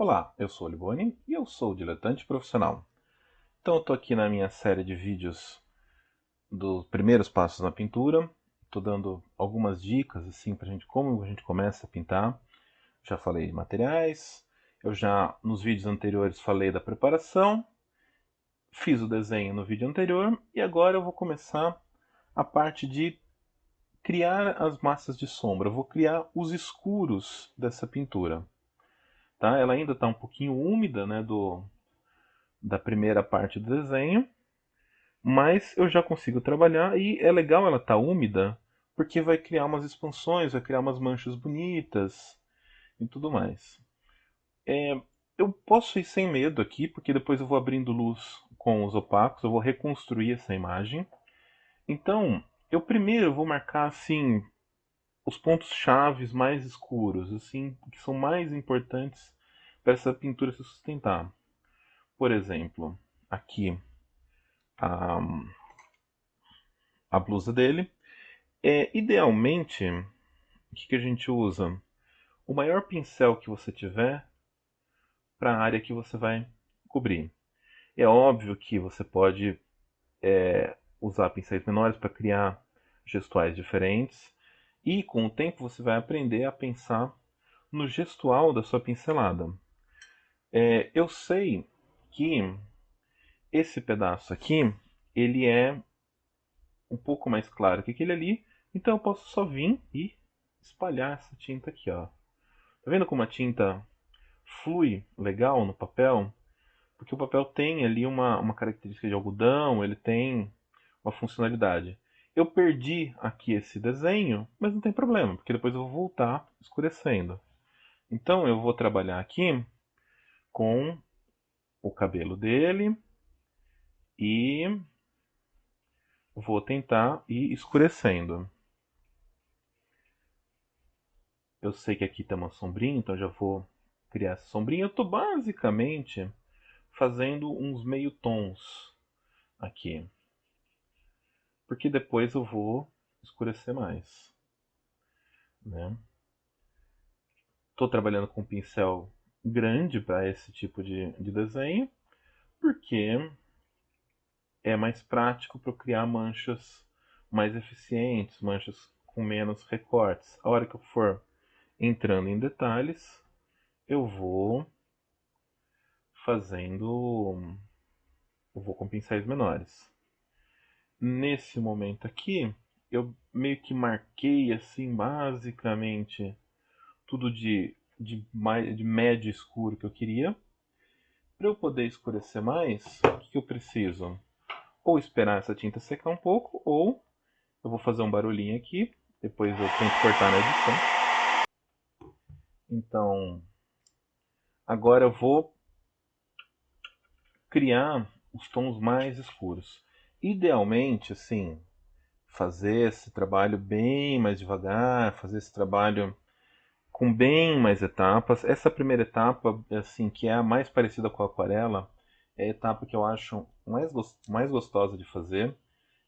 Olá, eu sou o Liboni e eu sou diletante profissional. Então eu estou aqui na minha série de vídeos dos primeiros passos na pintura. Estou dando algumas dicas assim para gente como a gente começa a pintar. Já falei de materiais, eu já nos vídeos anteriores falei da preparação, fiz o desenho no vídeo anterior e agora eu vou começar a parte de criar as massas de sombra. Eu vou criar os escuros dessa pintura. Tá? Ela ainda está um pouquinho úmida, né, da primeira parte do desenho, mas eu já consigo trabalhar e é legal ela estar úmida, porque vai criar umas expansões, vai criar umas manchas bonitas e tudo mais. Eu posso ir sem medo aqui, porque depois eu vou abrindo luz com os opacos, eu vou reconstruir essa imagem. Então, eu primeiro vou marcar assim os pontos chaves mais escuros, assim, que são mais importantes para essa pintura se sustentar. Por exemplo, aqui a, a blusa dele. Idealmente, o que a gente usa? O maior pincel que você tiver para a área que você vai cobrir. É óbvio que você pode usar pincéis menores para criar gestuais diferentes, e com o tempo você vai aprender a pensar no gestual da sua pincelada. Eu sei que esse pedaço aqui ele é um pouco mais claro que aquele ali, então eu posso só vir e espalhar essa tinta aqui, ó. Tá vendo como a tinta flui legal no papel? Porque o papel tem ali uma característica de algodão, ele tem uma funcionalidade. Eu perdi aqui esse desenho, mas não tem problema, porque depois eu vou voltar escurecendo. Então eu vou trabalhar aqui com o cabelo dele e vou tentar ir escurecendo. Eu sei que aqui tem uma sombrinha, então já vou criar essa sombrinha. Eu estou basicamente fazendo uns meio tons aqui, porque depois eu vou escurecer mais, né? Estou trabalhando com um pincel grande para esse tipo de desenho, porque é mais prático para eu criar manchas mais eficientes, manchas com menos recortes. A hora que eu for entrando em detalhes, eu vou fazendo, eu vou com pincéis menores. Nesse momento aqui, eu meio que marquei assim basicamente tudo de médio escuro que eu queria. Para eu poder escurecer mais, o que eu preciso? Ou esperar essa tinta secar um pouco, ou eu vou fazer um barulhinho aqui, depois eu tento cortar na edição. Então, agora eu vou criar os tons mais escuros. Idealmente, assim, fazer esse trabalho bem mais devagar, fazer esse trabalho com bem mais etapas. Essa primeira etapa, assim, que é a mais parecida com a aquarela, é a etapa que eu acho mais gostosa de fazer.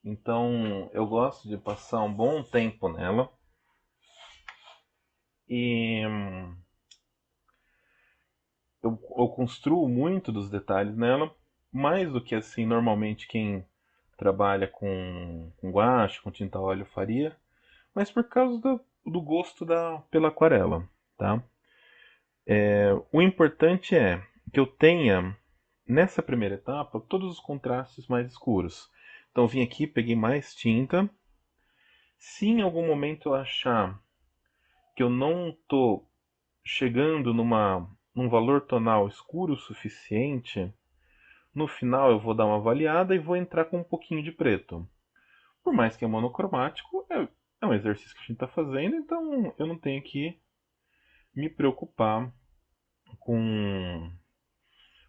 Então, eu gosto de passar um bom tempo nela. E eu construo muito dos detalhes nela, mais do que assim normalmente quem trabalha com guache, com tinta óleo faria, mas por causa do gosto pela aquarela, tá? O importante é que eu tenha, nessa primeira etapa, todos os contrastes mais escuros. Então vim aqui, peguei mais tinta. Se em algum momento eu achar que eu não estou chegando num valor tonal escuro o suficiente, no final eu vou dar uma avaliada e vou entrar com um pouquinho de preto. Por mais que é monocromático, é um exercício que a gente está fazendo, então eu não tenho que me preocupar com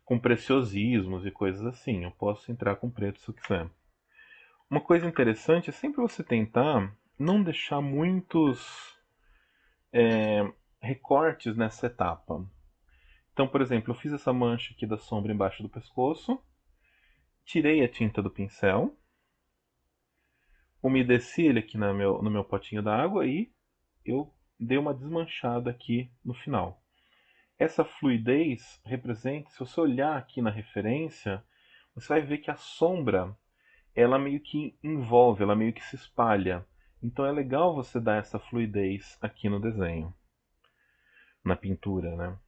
com preciosismos e coisas assim. Eu posso entrar com preto se eu quiser. Uma coisa interessante é sempre você tentar não deixar muitos recortes nessa etapa. Então, por exemplo, eu fiz essa mancha aqui da sombra embaixo do pescoço, tirei a tinta do pincel, umedeci ele aqui no meu potinho d'água e eu dei uma desmanchada aqui no final. essa fluidez representa, se você olhar aqui na referência, você vai ver que a sombra, ela meio que envolve, ela meio que se espalha. Então é legal você dar essa fluidez aqui no desenho, na pintura, né?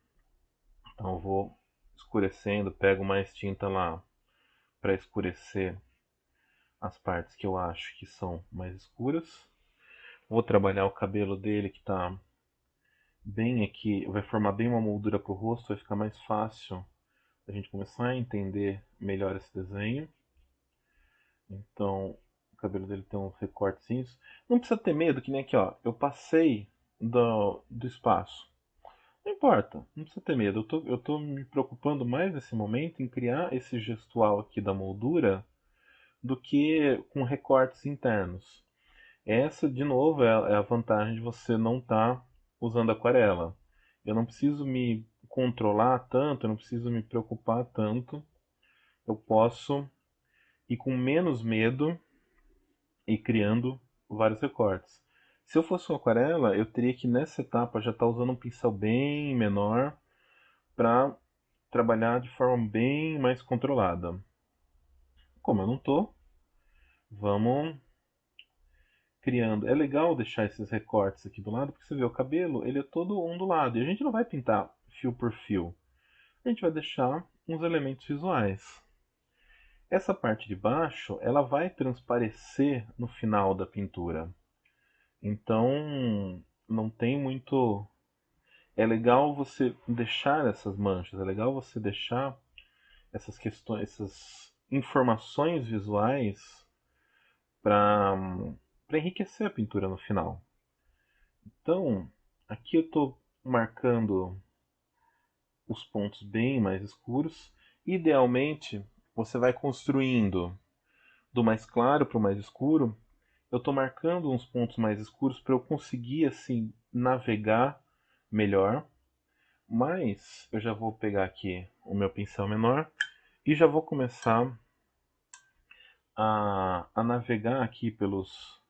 Então eu vou escurecendo, pego mais tinta lá para escurecer as partes que eu acho que são mais escuras. Vou trabalhar o cabelo dele que está bem aqui, vai formar bem uma moldura para o rosto, vai ficar mais fácil a gente começar a entender melhor esse desenho. Então, o cabelo dele tem uns recortezinhos. Não precisa ter medo, que nem aqui, ó. Eu passei do espaço. Não importa, não precisa ter medo. Eu tô me preocupando mais nesse momento em criar esse gestual aqui da moldura do que com recortes internos. Essa, de novo, é a vantagem de você não estar usando aquarela. Eu não preciso me controlar tanto, eu não preciso me preocupar tanto. Eu posso ir com menos medo e criando vários recortes. Se eu fosse uma aquarela, eu teria que nessa etapa já estar usando um pincel bem menor para trabalhar de forma bem mais controlada. Como eu não estou, vamos criando. É legal deixar esses recortes aqui do lado, porque você vê o cabelo, ele é todo ondulado. E a gente não vai pintar fio por fio. A gente vai deixar uns elementos visuais. Essa parte de baixo, ela vai transparecer no final da pintura. Então, não tem muito. É legal você deixar essas manchas, é legal você deixar essas questões, essas informações visuais para enriquecer a pintura no final. Então, aqui eu estou marcando os pontos bem mais escuros. Idealmente, você vai construindo do mais claro para o mais escuro. Eu estou marcando uns pontos mais escuros para eu conseguir assim navegar melhor. Mas eu já vou pegar aqui o meu pincel menor e já vou começar a navegar aqui pelos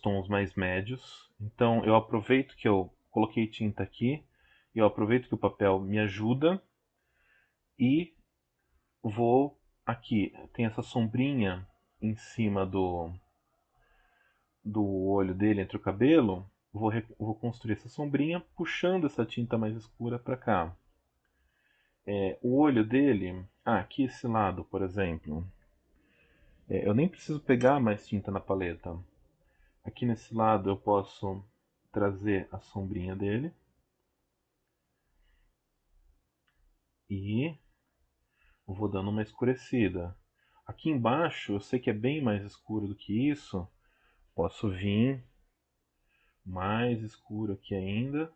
tons mais médios. Então eu aproveito que eu coloquei tinta aqui, eu aproveito que o papel me ajuda e vou aqui, tem essa sombrinha em cima do olho dele, entre o cabelo, vou construir essa sombrinha puxando essa tinta mais escura para cá. O olho dele, aqui esse lado, por exemplo, eu nem preciso pegar mais tinta na paleta. Aqui nesse lado eu posso trazer a sombrinha dele e vou dando uma escurecida. Aqui embaixo eu sei que é bem mais escuro do que isso, posso vir mais escuro aqui ainda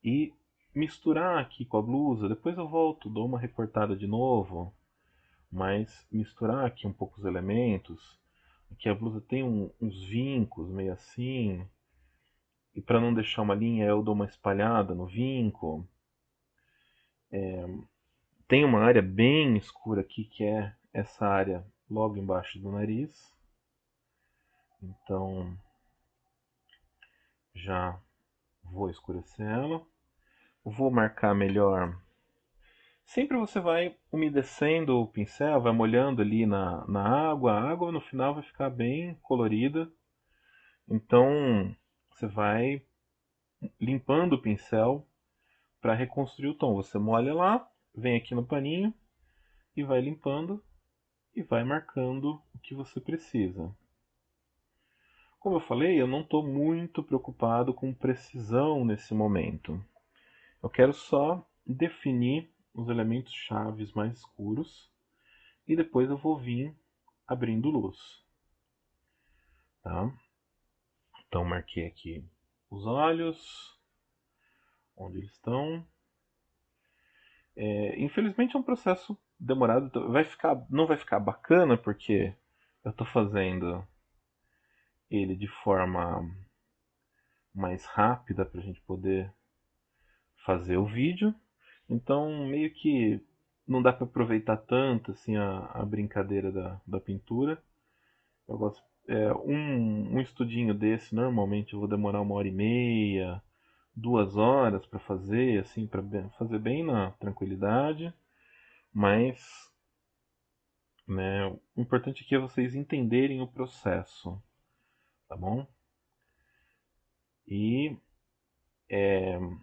e misturar aqui com a blusa. Depois eu volto, dou uma recortada de novo, mas misturar aqui um pouco os elementos. Aqui a blusa tem uns vincos meio assim, e para não deixar uma linha eu dou uma espalhada no vinco. Tem uma área bem escura aqui que é essa área logo embaixo do nariz. Então já vou escurecer ela. Vou marcar melhor. Sempre você vai umedecendo o pincel, vai molhando ali na água. A água no final vai ficar bem colorida. Então você vai limpando o pincel para reconstruir o tom. Você molha lá, vem aqui no paninho e vai limpando e vai marcando o que você precisa. Como eu falei, eu não estou muito preocupado com precisão nesse momento. Eu quero só definir os elementos chaves mais escuros e depois eu vou vir abrindo luz. Tá? Então marquei aqui os olhos, onde eles estão. Infelizmente é um processo demorado, não vai ficar bacana porque eu estou fazendo ele de forma mais rápida para a gente poder fazer o vídeo. Então meio que não dá para aproveitar tanto assim a brincadeira da pintura. Eu gosto, um estudinho desse normalmente eu vou demorar 1h30, 2 horas para fazer, assim, para fazer bem na tranquilidade, mas, né, o importante aqui é vocês entenderem o processo, tá bom? E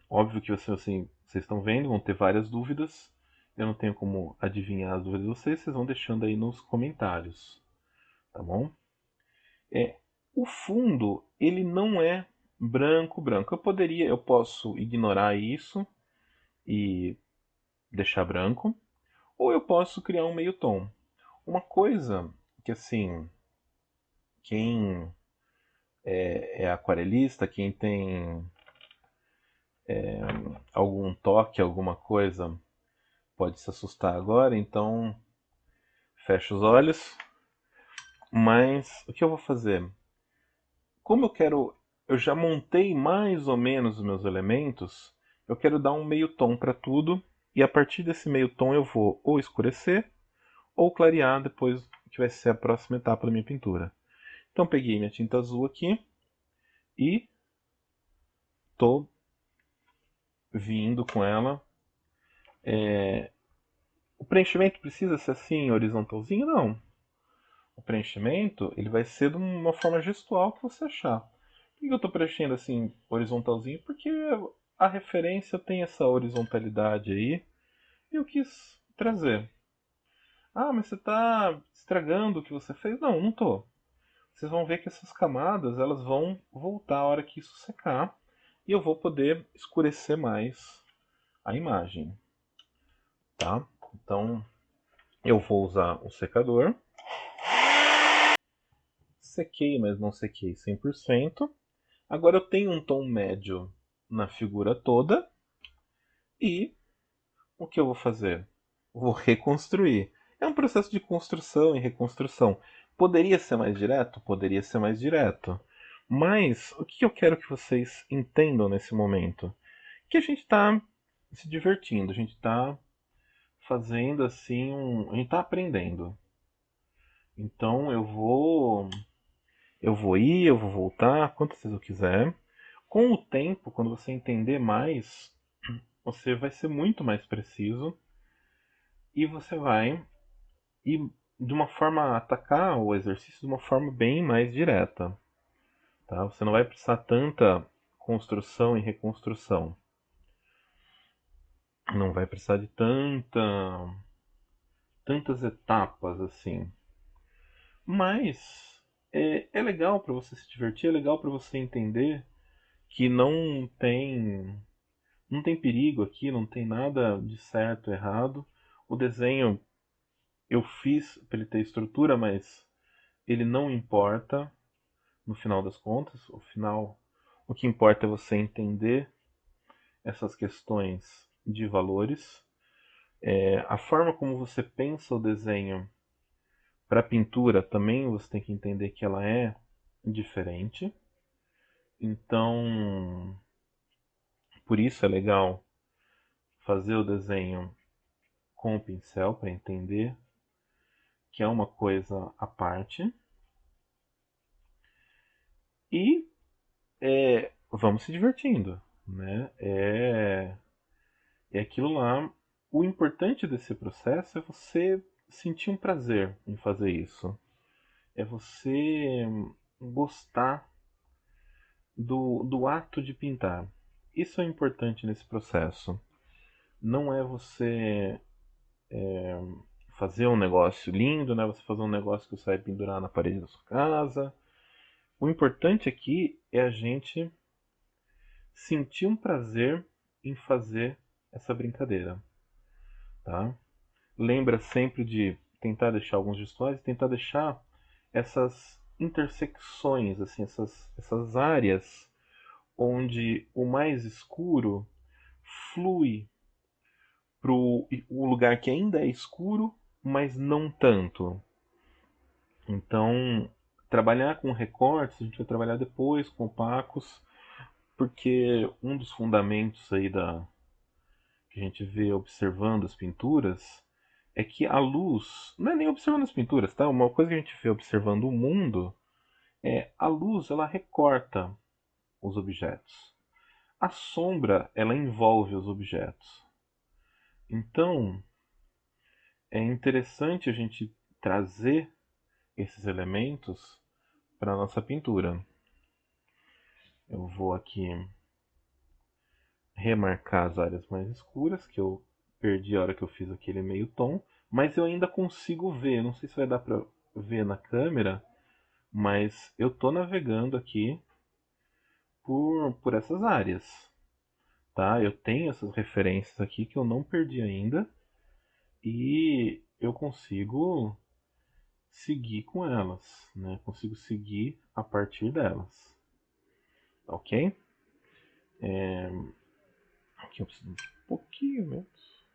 óbvio que vocês estão vendo, vão ter várias dúvidas. Eu não tenho como adivinhar as dúvidas de vocês, vocês vão deixando aí nos comentários, tá bom? O fundo, ele não é branco, branco. Eu posso ignorar isso e deixar branco, ou eu posso criar um meio tom. Uma coisa que assim, quem é aquarelista, quem tem algum toque, alguma coisa, pode se assustar agora, então fecha os olhos. Mas o que eu vou fazer? Como eu já montei mais ou menos os meus elementos, eu quero dar um meio tom para tudo e a partir desse meio tom eu vou ou escurecer ou clarear depois que vai ser a próxima etapa da minha pintura. Então peguei minha tinta azul aqui e tô vindo com ela. O preenchimento precisa ser assim, horizontalzinho? Não. O preenchimento ele vai ser de uma forma gestual que você achar. Por que eu estou preenchendo assim horizontalzinho? Porque a referência tem essa horizontalidade aí e eu quis trazer. Ah, mas você está estragando o que você fez? Não, não tô. Vocês vão ver que essas camadas elas vão voltar a hora que isso secar e eu vou poder escurecer mais a imagem, tá? Então eu vou usar o secador. Sequei, mas não sequei 100%. Agora eu tenho um tom médio na figura toda e o que eu vou fazer? Vou reconstruir. É um processo de construção e reconstrução. Poderia ser mais direto? Poderia ser mais direto. Mas o que eu quero que vocês entendam nesse momento? Que a gente está se divertindo, a gente está fazendo assim a gente está aprendendo. Então eu vou voltar quantas vezes eu quiser. Com o tempo, quando você entender mais, você vai ser muito mais preciso e você vai ir de uma forma atacar o exercício de uma forma bem mais direta, tá? Você não vai precisar tanta construção e reconstrução. Não vai precisar de tantas etapas assim. Mas é legal para você se divertir, é legal para você entender que não tem perigo aqui, não tem nada de certo ou errado. O desenho eu fiz para ele ter estrutura, mas ele não importa no final das contas. O que importa é você entender essas questões de valores. A forma como você pensa o desenho para a pintura também você tem que entender que ela é diferente. Então, por isso é legal fazer o desenho com o pincel para entender que é uma coisa à parte. E vamos se divertindo, né? É aquilo lá. O importante desse processo é você sentir um prazer em fazer isso. É você gostar do ato de pintar. Isso é importante nesse processo. Não é você fazer um negócio lindo, né? Você fazer um negócio que você vai pendurar na parede da sua casa. O importante aqui é a gente sentir um prazer em fazer essa brincadeira, tá? Lembra sempre de tentar deixar alguns gestuais, tentar deixar essas intersecções, assim, essas áreas onde o mais escuro flui para o lugar que ainda é escuro, mas não tanto. Então, trabalhar com recortes, a gente vai trabalhar depois com opacos, porque um dos fundamentos aí que a gente vê observando as pinturas é que a luz, não é nem observando as pinturas, tá? Uma coisa que a gente vê observando o mundo é a luz, ela recorta os objetos. A sombra, ela envolve os objetos. Então, é interessante a gente trazer esses elementos para a nossa pintura. Eu vou aqui remarcar as áreas mais escuras, que eu perdi a hora que eu fiz aquele meio tom, mas eu ainda consigo ver, não sei se vai dar para ver na câmera, mas eu estou navegando aqui por essas áreas, tá? Eu tenho essas referências aqui que eu não perdi ainda e eu consigo seguir com elas, né? Consigo seguir a partir delas, ok? Aqui eu preciso de um pouquinho menos.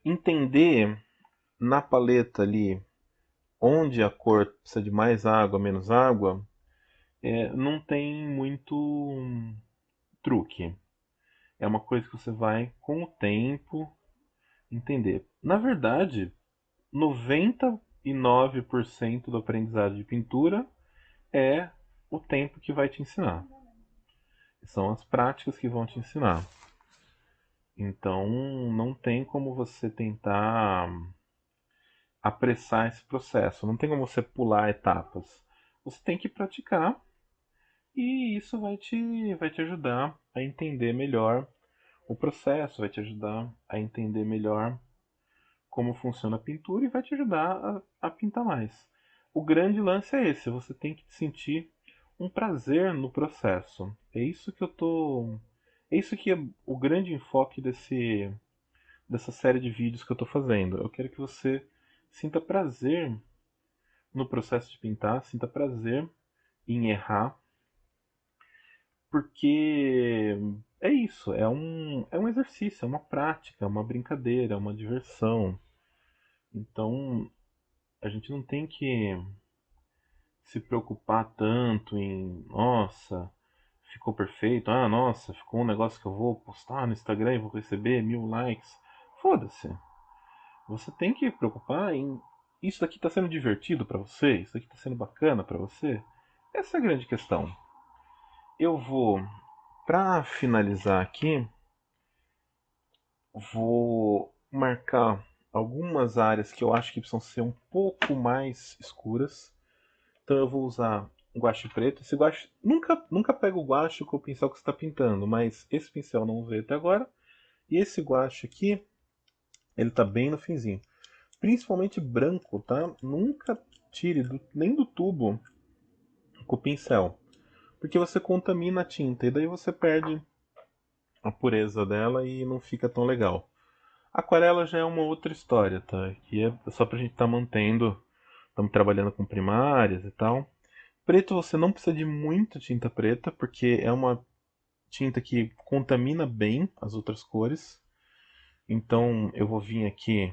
Entender na paleta ali onde a cor precisa de mais água, menos água, não tem muito truque. É uma coisa que você vai, com o tempo, entender. Na verdade, 99% do aprendizado de pintura é o tempo que vai te ensinar. São as práticas que vão te ensinar. Então, não tem como você tentar apressar esse processo. Não tem como você pular etapas. Você tem que praticar e isso vai te ajudar a entender melhor o processo, vai te ajudar a entender melhor como funciona a pintura e vai te ajudar a pintar mais. O grande lance é esse, você tem que sentir um prazer no processo. É isso que é o grande enfoque dessa série de vídeos que eu estou fazendo. Eu quero que você sinta prazer no processo de pintar, sinta prazer em errar, porque é isso, é um exercício, é uma prática, é uma brincadeira, é uma diversão. Então a gente não tem que se preocupar tanto em, nossa, ficou perfeito, ah, nossa, ficou um negócio que eu vou postar no Instagram e vou receber 1000 likes. Foda-se. Você tem que preocupar em isso daqui está sendo divertido para você, isso daqui está sendo bacana para você. Essa é a grande questão. Eu vou, para finalizar aqui, vou marcar algumas áreas que eu acho que precisam ser um pouco mais escuras. Então eu vou usar guache preto. Esse guache nunca pega o guache com o pincel que você está pintando, mas esse pincel eu não usei até agora. E esse guache aqui, ele está bem no finzinho. Principalmente branco, tá? Nunca tire nem do tubo com o pincel, porque você contamina a tinta e daí você perde a pureza dela e não fica tão legal. Aquarela já é uma outra história, tá? Que é só pra gente estar mantendo. Estamos trabalhando com primárias e tal. Preto você não precisa de muita tinta preta, porque é uma tinta que contamina bem as outras cores. Então eu vou vir aqui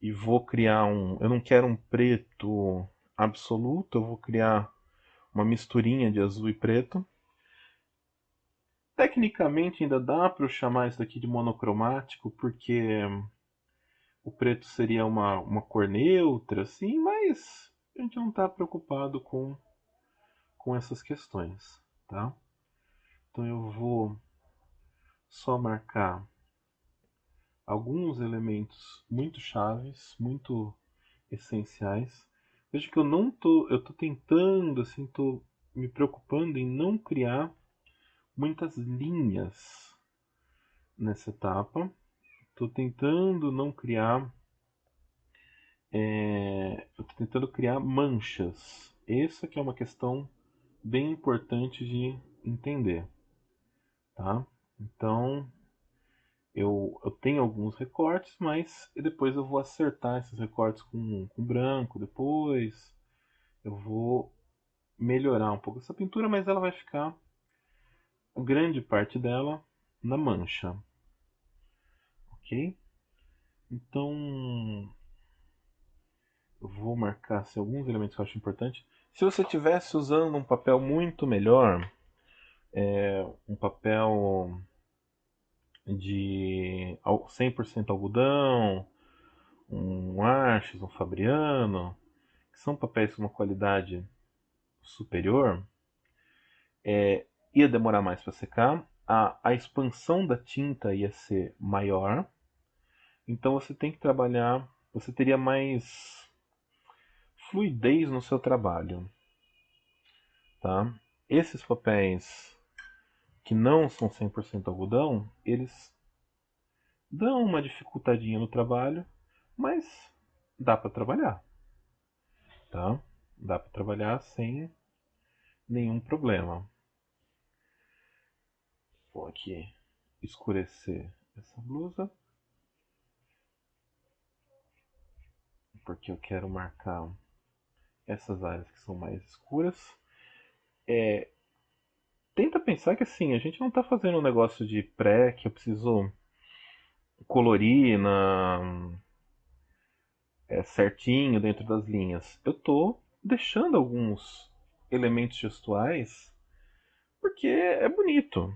e vou criar um. Eu não quero um preto absoluto, eu vou criar uma misturinha de azul e preto. Tecnicamente ainda dá para eu chamar isso daqui de monocromático, porque o preto seria uma cor neutra, assim, mas a gente não está preocupado com essas questões, tá? Então eu vou só marcar alguns elementos muito chaves, muito essenciais. Veja que eu tô tentando, assim, tô me preocupando em não criar muitas linhas nessa etapa. Estou tentando não criar, eu tô tentando criar manchas. Essa que é uma questão bem importante de entender, tá? Então eu tenho alguns recortes, mas depois eu vou acertar esses recortes com branco depois. Eu vou melhorar um pouco essa pintura, mas ela vai ficar, grande parte dela, na mancha, ok? Então eu vou marcar assim, alguns elementos que eu acho importantes. Se você estivesse usando um papel muito melhor, um papel de 100% algodão, um Arches, um Fabriano, que são papéis com uma qualidade superior, ia demorar mais para secar, a expansão da tinta ia ser maior, então você tem que trabalhar, você teria mais fluidez no seu trabalho, tá? Esses papéis que não são 100% algodão, eles dão uma dificultadinha no trabalho, mas dá para trabalhar, tá? Dá para trabalhar sem nenhum problema. Vou aqui escurecer essa blusa, porque eu quero marcar essas áreas que são mais escuras. Tenta pensar que assim, a gente não está fazendo um negócio de pré que eu preciso colorir certinho dentro das linhas. Eu estou deixando alguns elementos gestuais porque é bonito.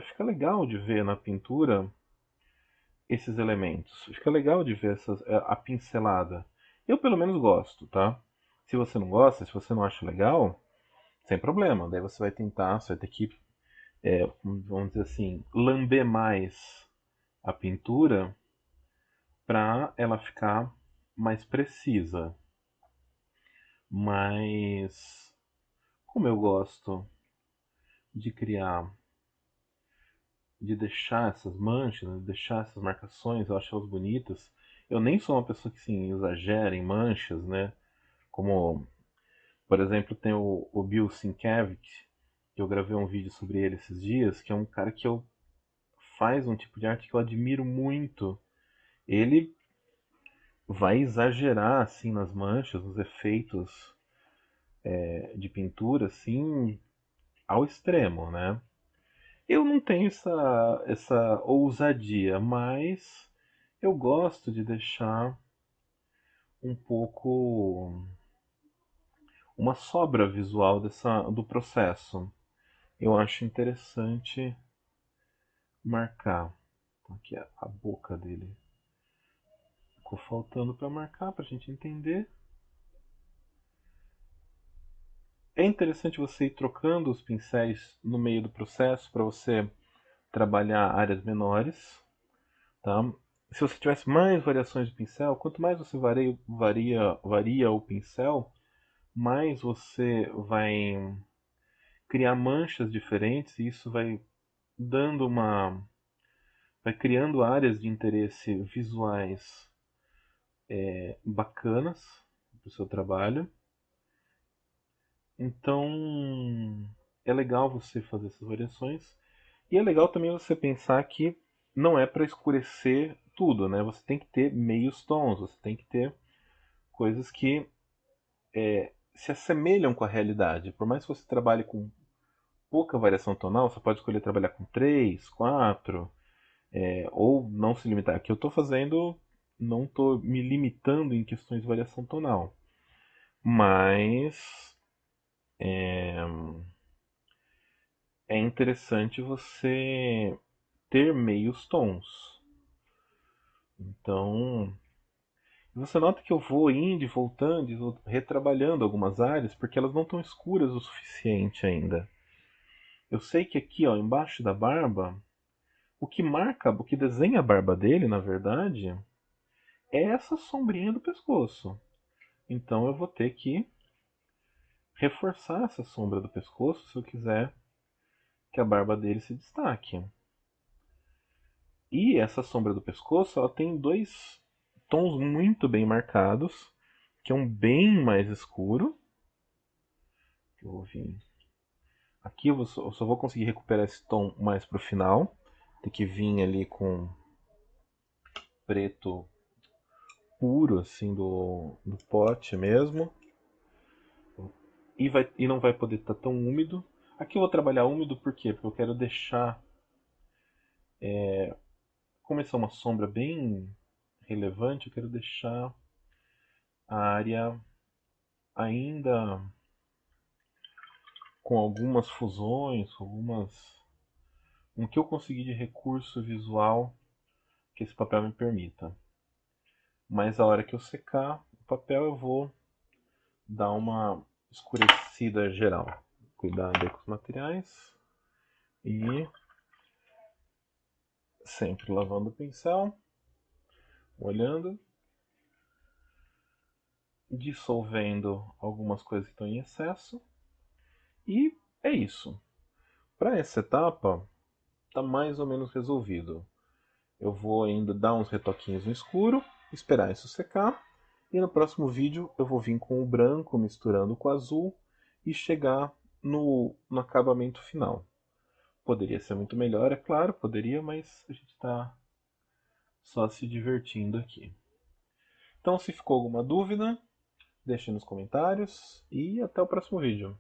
Fica legal de ver na pintura esses elementos. Fica legal de ver a pincelada. Eu pelo menos gosto, tá? Se você não gosta, se você não acha legal, sem problema. Daí você vai tentar, você vai ter que, vamos dizer assim, lamber mais a pintura para ela ficar mais precisa. Mas como eu gosto de criar, de deixar essas manchas, de deixar essas marcações, eu acho elas bonitas. Eu nem sou uma pessoa que sim, exagera em manchas, né? Como, por exemplo, tem o Bill Sienkiewicz, que eu gravei um vídeo sobre ele esses dias, que é um cara que faz um tipo de arte que eu admiro muito. Ele vai exagerar assim nas manchas, nos efeitos de pintura, assim, ao extremo, né? Eu não tenho essa ousadia, mas eu gosto de deixar um pouco uma sobra visual do processo. Eu acho interessante marcar. Então, aqui a boca dele ficou faltando para marcar, para a gente entender. É interessante você ir trocando os pincéis no meio do processo para você trabalhar áreas menores, tá? Se você tivesse mais variações de pincel, quanto mais você varia o pincel, mais você vai criar manchas diferentes e isso dando uma, vai criando áreas de interesse visuais bacanas para o seu trabalho. Então é legal você fazer essas variações e é legal também você pensar que não é para escurecer tudo, né? Você tem que ter meios tons, você tem que ter coisas que se assemelham com a realidade. Por mais que você trabalhe com pouca variação tonal, você pode escolher trabalhar com 3, 4, ou não se limitar. Aqui eu estou fazendo, não estou me limitando em questões de variação tonal. Mas é interessante você ter meios tons. Então, você nota que eu vou indo e voltando, retrabalhando algumas áreas, porque elas não estão escuras o suficiente ainda. Eu sei que aqui, ó, embaixo da barba, o que marca, o que desenha a barba dele, na verdade, é essa sombrinha do pescoço. Então eu vou ter que reforçar essa sombra do pescoço se eu quiser que a barba dele se destaque. E essa sombra do pescoço, ela tem dois tons muito bem marcados, que é um bem mais escuro. Eu vou vir. Aqui eu só vou conseguir recuperar esse tom mais pro final. Tem que vir ali com preto puro, assim, do pote mesmo. E não vai poder estar tão úmido. Aqui eu vou trabalhar úmido por quê? Porque eu quero deixar. Como essa é uma sombra bem relevante, eu quero deixar a área ainda com algumas fusões, um que eu conseguir de recurso visual que esse papel me permita. Mas a hora que eu secar o papel eu vou dar uma escurecida geral. Cuidado aí com os materiais. E sempre lavando o pincel, olhando, dissolvendo algumas coisas que estão em excesso. E é isso. Para essa etapa, está mais ou menos resolvido. Eu vou ainda dar uns retoquinhos no escuro, esperar isso secar. E no próximo vídeo eu vou vir com o branco misturando com o azul e chegar no acabamento final. Poderia ser muito melhor, é claro, poderia, mas a gente está só se divertindo aqui. Então, se ficou alguma dúvida, deixe nos comentários e até o próximo vídeo.